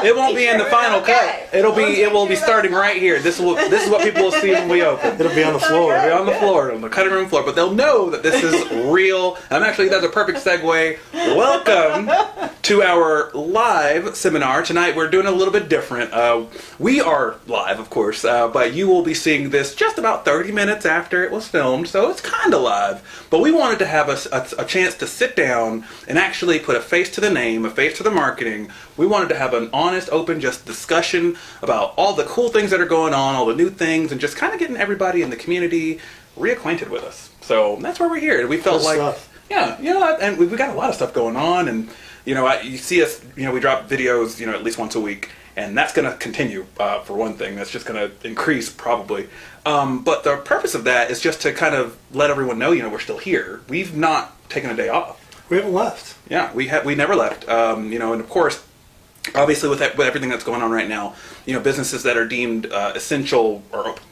It won't be in the final cut. It will be starting right here. This is what people will see when we open. It'll be on the floor. It'll be on the floor, on the cutting room floor. But they'll know that this is real. And actually, that's a perfect segue. Welcome to our live seminar. Tonight, we're doing a little bit different. We are live, of course, but you will be seeing this just about 30 minutes after it was filmed, so it's kind of live. But we wanted to have a chance to sit down and actually put a face to the name, a face to the marketing. We wanted to have an honest, open, just discussion about all the cool things that are going on, all the new things, and just kind of getting everybody in the community reacquainted with us. So that's why we're here. We felt like, yeah, and we got a lot of stuff going on, and you see us, we drop videos, at least once a week, and that's going to continue for one thing. That's just going to increase probably. But the purpose of that is just to kind of let everyone know, we're still here. We've not taken a day off. We haven't left. Yeah, we never left. And of course, obviously with everything that's going on right now, businesses that are deemed essential are open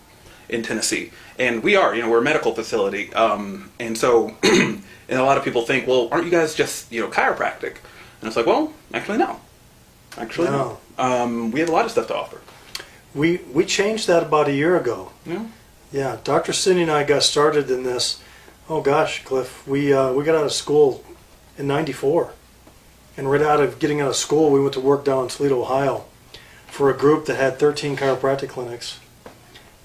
in Tennessee, and we are. We're a medical facility, and so and a lot of people think, well, aren't you guys just chiropractic? And it's like, well, actually no. Actually no. We have a lot of stuff to offer. We changed that about a year ago. Yeah. Yeah, Dr. Cindy and I got started in this. Oh gosh, Cliff, we got out of school in '94, and right out of getting out of school, we went to work down in Toledo, Ohio, for a group that had 13 chiropractic clinics,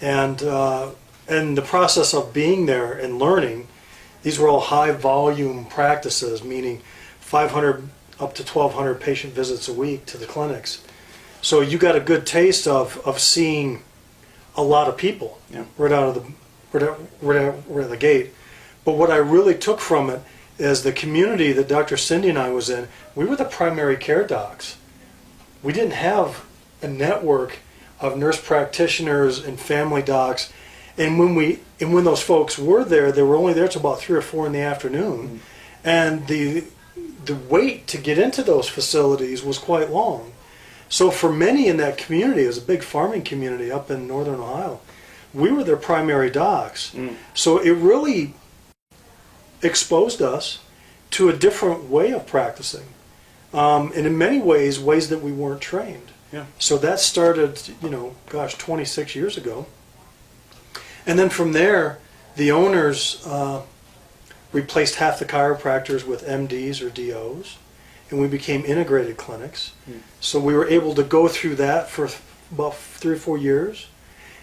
and the process of being there and learning, these were all high volume practices, meaning 500 up to 1,200 patient visits a week to the clinics. So you got a good taste of seeing a lot of people right out of the gate. But what I really took from it is the community that Dr. Cindy and I was in. We were the primary care docs. We didn't have a network of nurse practitioners and family docs. And when those folks were there, they were only there till about 3 or 4 in the afternoon. And the wait to get into those facilities was quite long. So for many in that community, it was a big farming community up in northern Ohio, we were their primary docs. So it really exposed us to a different way of practicing. And in many ways that we weren't trained. Yeah. So that started, 26 years ago. And then from there, the owners replaced half the chiropractors with MDs or DOs, and we became integrated clinics. So we were able to go through that for about 3 or 4 years,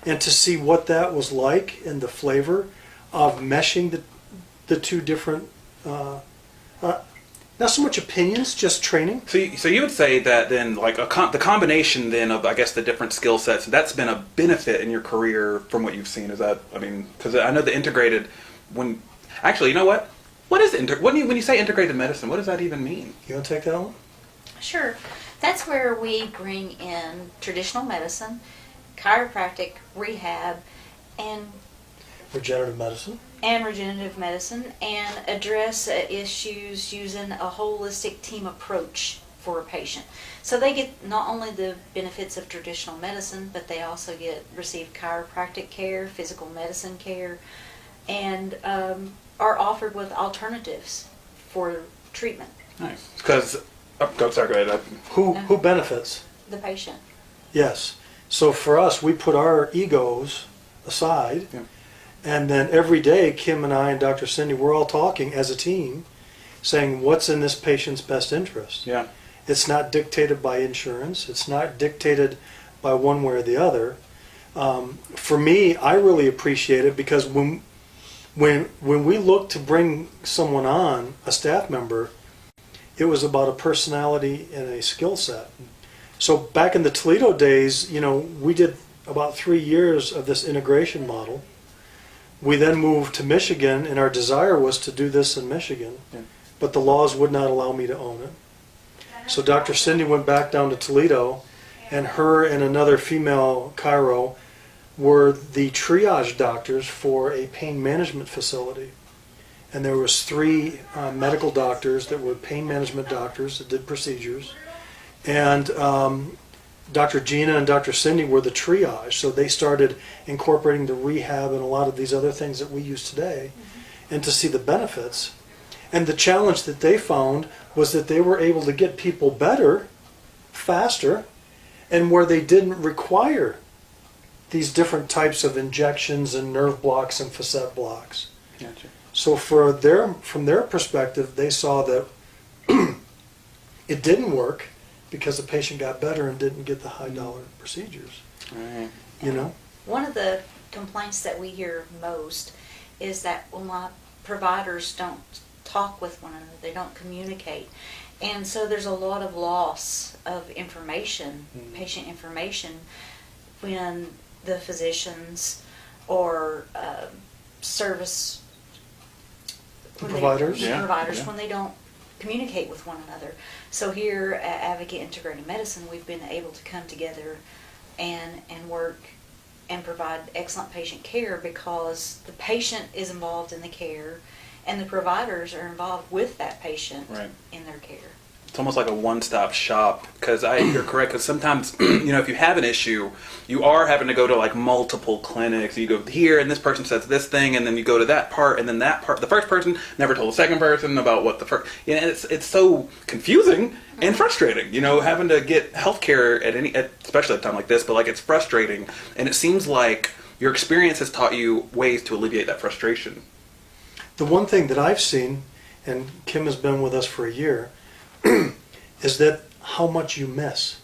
and to see what that was like and the flavor of meshing the two different, not so much opinions, just training. So you would say that then, like the combination then of, I guess, the different skill sets, that's been a benefit in your career from what you've seen. Is that, because I know the integrated, actually, you know what? What is when you say integrated medicine, what does that even mean? You want to take that one? Sure. That's where we bring in traditional medicine, chiropractic, rehab, and regenerative medicine, and address issues using a holistic team approach for a patient. So they get not only the benefits of traditional medicine, but they also receive chiropractic care, physical medicine care, and are offered with alternatives for treatment. Nice. Because, go ahead. Who benefits? The patient. Yes. So for us, we put our egos aside, and then every day, Kim and I and Dr. Cindy, we're all talking as a team, saying what's in this patient's best interest. Yeah. It's not dictated by insurance. It's not dictated by one way or the other. For me, I really appreciate it because when we look to bring someone on, a staff member, it was about a personality and a skill set. So back in the Toledo days, we did about 3 years of this integration model. We then moved to Michigan, and our desire was to do this in Michigan, but the laws would not allow me to own it. So Dr. Cindy went back down to Toledo, and her and another female chiro were the triage doctors for a pain management facility. And there was 3 medical doctors that were pain management doctors that did procedures. And Dr. Gina and Dr. Cindy were the triage. So they started incorporating the rehab and a lot of these other things that we use today, and to see the benefits. And the challenge that they found was that they were able to get people better faster and where they didn't require these different types of injections and nerve blocks and facet blocks. Gotcha. So from their perspective, they saw that it didn't work because the patient got better and didn't get the high dollar procedures. Right. You know? One of the complaints that we hear most is that, well, my providers don't talk with one another, they don't communicate. And so there's a lot of loss of information, patient information, when the physicians or service Providers. providers, Yeah. when they don't communicate with one another. So here at Advocate Integrated Medicine, we've been able to come together and work and provide excellent patient care because the patient is involved in the care and the providers are involved with that patient Right. in their care. It's almost like a one-stop shop, because you're correct, because sometimes, if you have an issue, you are having to go to like multiple clinics. You go here and this person says this thing, and then you go to that part, and then that part, the first person never told the second person about what the first, and it's so confusing and frustrating, having to get healthcare especially at a time like this, but like it's frustrating, and it seems like your experience has taught you ways to alleviate that frustration. The one thing that I've seen, and Kim has been with us for a year, is that how much you miss.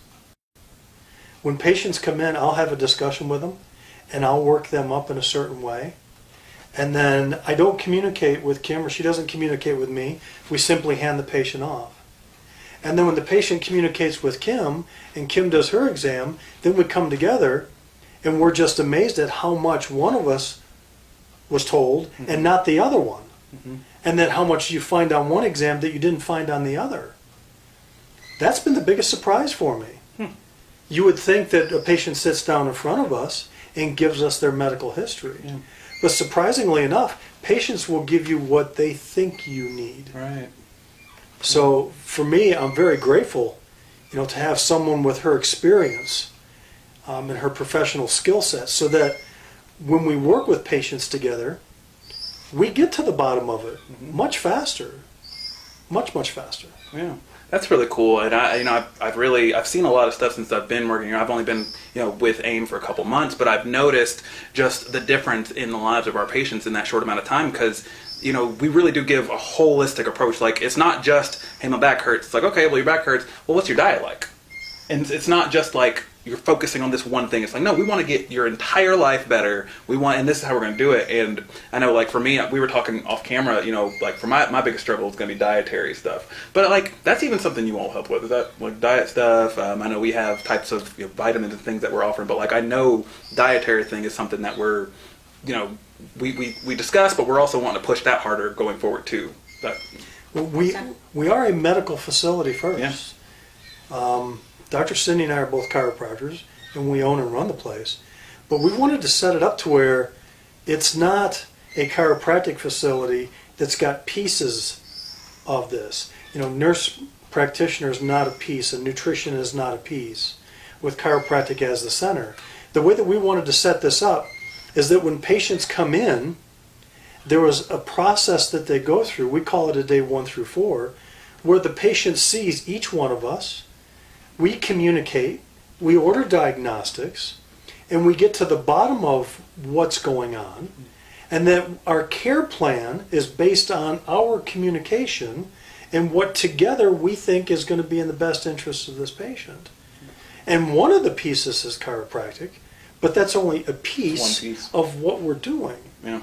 When patients come in, I'll have a discussion with them and I'll work them up in a certain way. And then I don't communicate with Kim or she doesn't communicate with me. We simply hand the patient off. And then when the patient communicates with Kim and Kim does her exam, then we come together and we're just amazed at how much one of us was told and not the other one. Mm-hmm. And then how much you find on one exam that you didn't find on the other. That's been the biggest surprise for me. You would think that a patient sits down in front of us and gives us their medical history. Yeah. But surprisingly enough, patients will give you what they think you need. Right. So for me, I'm very grateful, to have someone with her experience and her professional skill set, so that when we work with patients together, we get to the bottom of it much faster, much faster. Yeah, that's really cool. And I've seen a lot of stuff since I've been working here. I've only been, with AIM for a couple months, but I've noticed just the difference in the lives of our patients in that short amount of time, because we really do give a holistic approach. Like, it's not just, hey, my back hurts. It's like, okay, well, your back hurts. Well, what's your diet like? And it's not just like you're focusing on this one thing. It's like, no, we want to get your entire life better. And this is how we're going to do it. And I know, like, for me, we were talking off camera, like, for my biggest struggle is going to be dietary stuff. But, like, that's even something you all help with. Is that, like, diet stuff? I know we have types of vitamins and things that we're offering. But, like, I know dietary thing is something that we're, we discuss, but we're also wanting to push that harder going forward, too. Well, we are a medical facility first. Yeah. Dr. Cindy and I are both chiropractors, and we own and run the place. But we wanted to set it up to where it's not a chiropractic facility that's got pieces of this. Nurse practitioner is not a piece, and nutrition is not a piece, with chiropractic as the center. The way that we wanted to set this up is that when patients come in, there was a process that they go through. We call it a day 1 through 4, where the patient sees each one of us. We communicate, we order diagnostics, and we get to the bottom of what's going on. And then our care plan is based on our communication and what together we think is going to be in the best interest of this patient. And one of the pieces is chiropractic, but that's only a piece, of what we're doing. Yeah.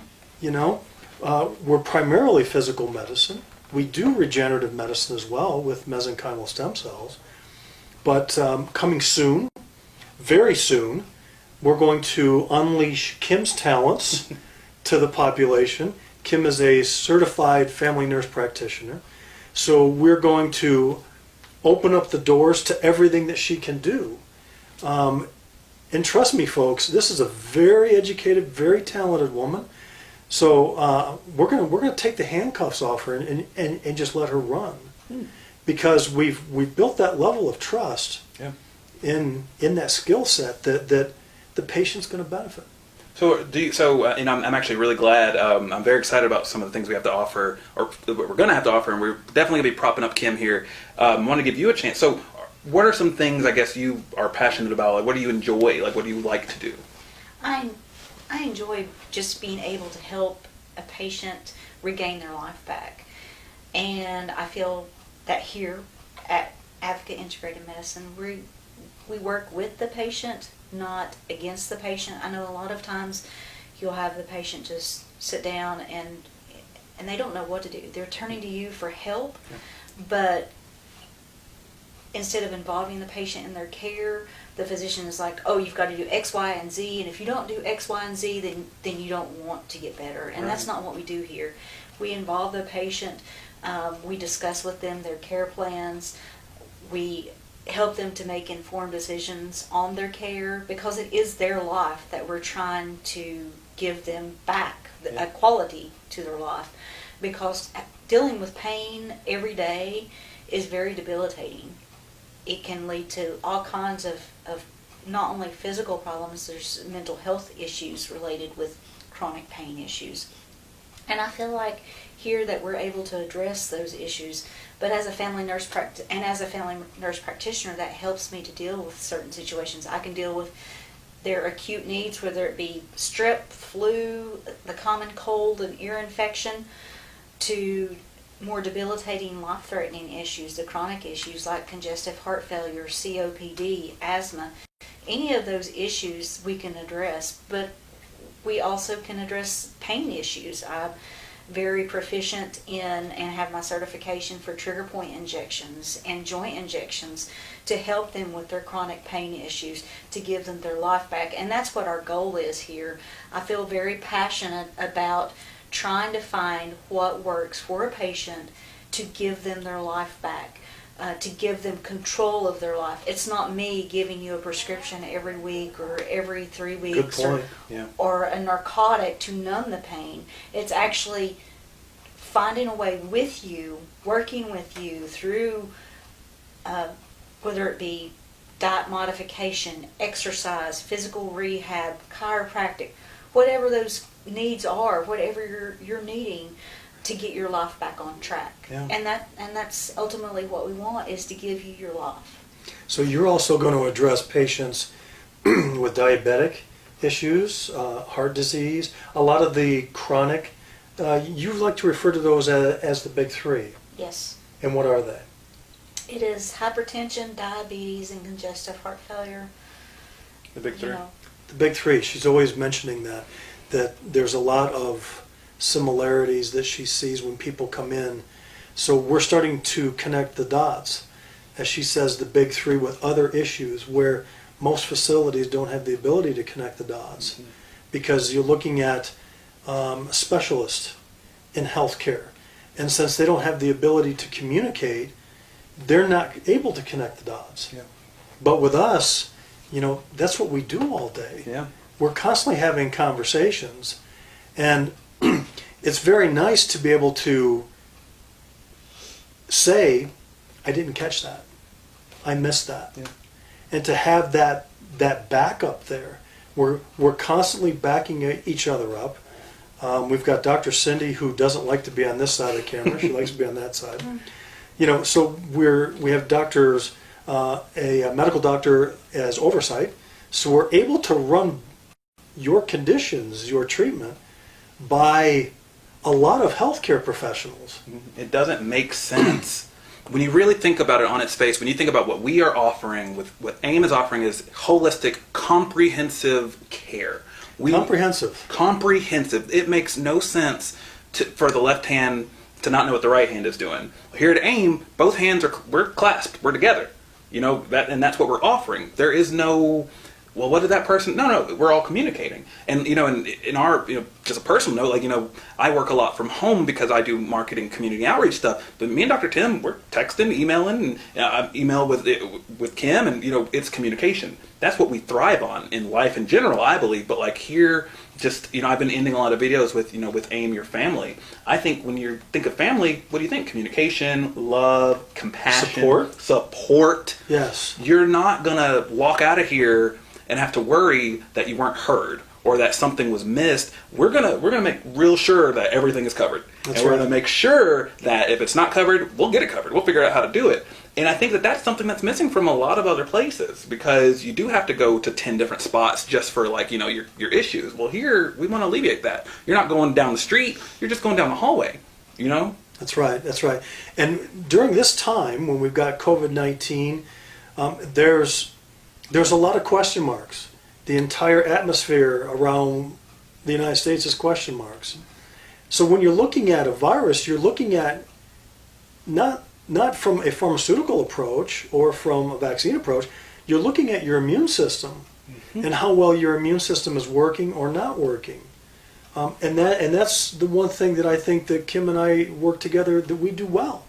We're primarily physical medicine. We do regenerative medicine as well with mesenchymal stem cells. But coming soon, very soon, we're going to unleash Kim's talents to the population. Kim is a certified family nurse practitioner. So we're going to open up the doors to everything that she can do. And trust me, folks, this is a very educated, very talented woman. So we're gonna take the handcuffs off her and just let her run. Because we've built that level of trust in that skill set that the patient's going to benefit. So, I'm actually really glad. I'm very excited about some of the things we have to offer, or what we're going to have to offer, and we're definitely going to be propping up Kim here. I want to give you a chance. So, what are some things I guess you are passionate about? Like, what do you enjoy? Like, what do you like to do? I enjoy just being able to help a patient regain their life back. And I feel that here at Advocate Integrated Medicine, we work with the patient, not against the patient. I know a lot of times you'll have the patient just sit down and they don't know what to do. They're turning to you for help, but instead of involving the patient in their care, the physician is like, oh, you've got to do X, Y, and Z, and if you don't do X, Y, and Z, then you don't want to get better. And that's not what we do here. We involve the patient. We discuss with them their care plans. We help them to make informed decisions on their care, because it is their life that we're trying to give them back, a quality to their life. Because dealing with pain every day is very debilitating. It can lead to all kinds of not only physical problems, there's mental health issues related with chronic pain issues. And I feel like here that we're able to address those issues. But as a family nurse practitioner, that helps me to deal with certain situations. I can deal with their acute needs, whether it be strep, flu, the common cold, and ear infection, to more debilitating, life-threatening issues, the chronic issues like congestive heart failure, COPD, asthma. Any of those issues we can address, but we also can address pain issues. I'm very proficient in and have my certification for trigger point injections and joint injections to help them with their chronic pain issues, to give them their life back. And that's what our goal is here. I feel very passionate about trying to find what works for a patient to give them their life back, to give them control of their life. It's not me giving you a prescription every week or every 3 weeks. Good point. Or a narcotic to numb the pain. It's actually finding a way with you, working with you through whether it be diet modification, exercise, physical rehab, chiropractic, whatever those needs are, whatever you're needing to get your life back on track. Yeah. And that's ultimately what we want, is to give you your life. So you're also going to address patients with diabetic issues, heart disease, a lot of the chronic. You like to refer to those as the big three. Yes. And what are they? It is hypertension, diabetes, and congestive heart failure. The big three. The big three. She's always mentioning that there's a lot of similarities that she sees when people come in. So we're starting to connect the dots, as she says, the big three with other issues where most facilities don't have the ability to connect the dots. Mm-hmm. Because you're looking at specialists in healthcare, and since they don't have the ability to communicate, they're not able to connect the dots. Yeah. But with us, that's what we do all day. Yeah. We're constantly having conversations, and it's very nice to be able to say, I didn't catch that. I missed that. Yeah. And to have that backup there. We're constantly backing each other up. We've got Dr. Cindy, who doesn't like to be on this side of the camera. She likes to be on that side. So we have doctors, a medical doctor as oversight. So we're able to run your conditions, your treatment, by a lot of healthcare professionals. It doesn't make sense when you really think about it on its face. When you think about what we are offering, with what AIM is offering, is holistic, comprehensive care. Comprehensive. It makes no sense for the left hand to not know what the right hand is doing. Here at AIM, both hands we're clasped, we're together. And that's what we're offering. There is no, well, what did that person? No, we're all communicating. And in our, just a personal note, I work a lot from home because I do marketing, community outreach stuff. But me and Dr. Tim, we're texting, emailing, and I email with Kim, and it's communication. That's what we thrive on in life in general, I believe. But like here, just I've been ending a lot of videos with AIM Your Family. I think when you think of family, what do you think? Communication, love, compassion, support. Yes. You're not gonna walk out of here and have to worry that you weren't heard or that something was missed. We're gonna make real sure that everything is covered. We're gonna make sure that if it's not covered, we'll get it covered. We'll figure out how to do it. And I think that that's something that's missing from a lot of other places, because you do have to go to 10 different spots just for, like, you know, your issues. Well, here we want to alleviate that. You're not going down the street, you're just going down the hallway, you know? That's right. That's right. And during this time when we've got COVID-19, there's a lot of question marks. The entire atmosphere around the United States is question marks. So when you're looking at a virus, you're looking at not from a pharmaceutical approach or from a vaccine approach. You're looking at your immune system and how well your immune system is working or not working. And that's the one thing that I think that Kim and I work together that we do well.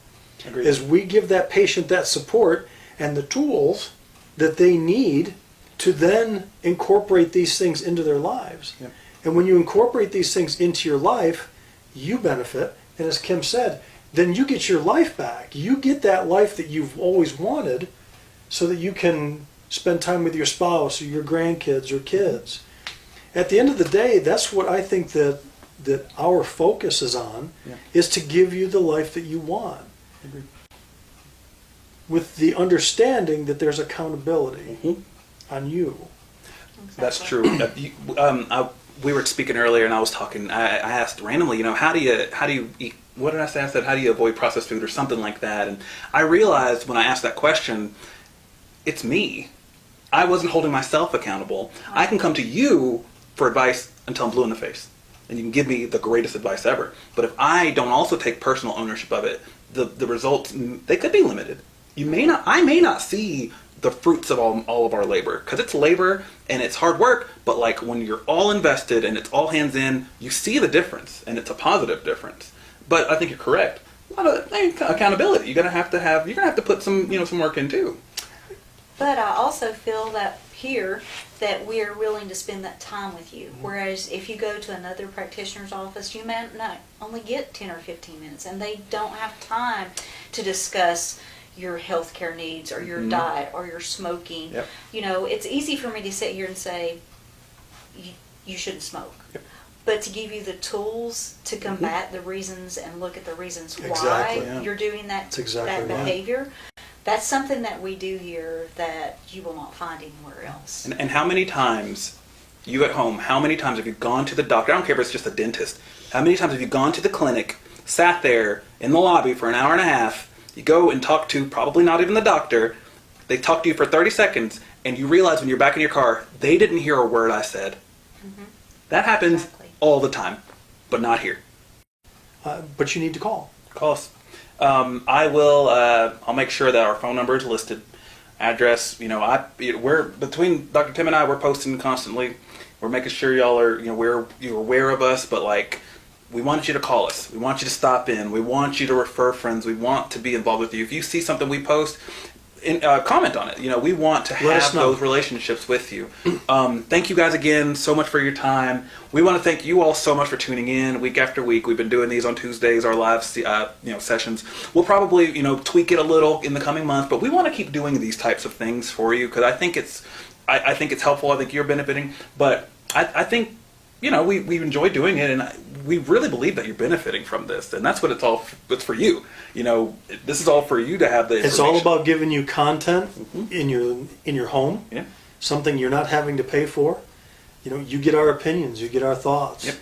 Agreed. Is we give that patient that support and the tools that they need to then incorporate these things into their lives. Yep. And when you incorporate these things into your life, you benefit. And as Kim said, then you get your life back. You get that life that you've always wanted so that you can spend time with your spouse or your grandkids or kids. At the end of the day, that's what I think that our focus is on, is to give you the life that you want. Agreed. With the understanding that there's accountability on you. That's true. We were speaking earlier, and I was talking. I asked randomly, you know, how do you eat? What did I say? I said, how do you avoid processed food or something like that? And I realized when I asked that question, it's me. I wasn't holding myself accountable. I can come to you for advice until I'm blue in the face, and you can give me the greatest advice ever. But if I don't also take personal ownership of it, the results, they could be limited. I may not see the fruits of all of our labor, because it's labor and it's hard work, but like when you're all invested and it's all hands in, you see the difference, and it's a positive difference. But I think you're correct. A lot of accountability. You're gonna have to put some work in too. But I also feel that here that we are willing to spend that time with you. Whereas if you go to another practitioner's office, you may not only get 10 or 15 minutes, and they don't have time to discuss your healthcare needs or your diet or your smoking. Yep. You know, it's easy for me to sit here and say, you shouldn't smoke. Yep. But to give you the tools to combat the reasons and look at the reasons Exactly, why you're doing that, That's exactly that right. behavior, that's something that we do here that you will not find anywhere else. And how many times, you at home, how many times have you gone to the doctor? I don't care if it's just a dentist. How many times have you gone to the clinic, sat there in the lobby for an hour and a half, you go and talk to probably not even the doctor, they talk to you for 30 seconds, and you realize when you're back in your car, they didn't hear a word I said. That happens all the time, but not here. But you need to call. Call us. I'll make sure that our phone number is listed. Address, we're between Dr. Tim and I, we're posting constantly. We're making sure y'all are, you're aware of us, but like, we want you to call us. We want you to stop in. We want you to refer friends. We want to be involved with you. If you see something we post, comment on it. We want to have those relationships with you. Thank you guys again so much for your time. We want to thank you all so much for tuning in week after week. We've been doing these on Tuesdays, our live sessions. We'll probably tweak it a little in the coming months, but we want to keep doing these types of things for you, because I think it's helpful. I think you're benefiting, but I think we enjoy doing it, and we really believe that you're benefiting from this, and that's what it's for you. This is all for you to have the information. It's all about giving you content in your home. Yeah. Something you're not having to pay for. You get our opinions, you get our thoughts. Yep.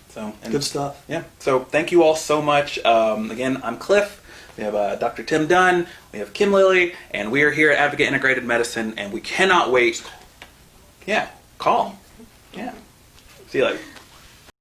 So good stuff. Yeah. So thank you all so much. Again, I'm Cliff. We have Dr. Tim Dunn. We have Kim Lilly, and we are here at Advocate Integrated Medicine, and we cannot wait. Yeah. Call. Yeah. See you later.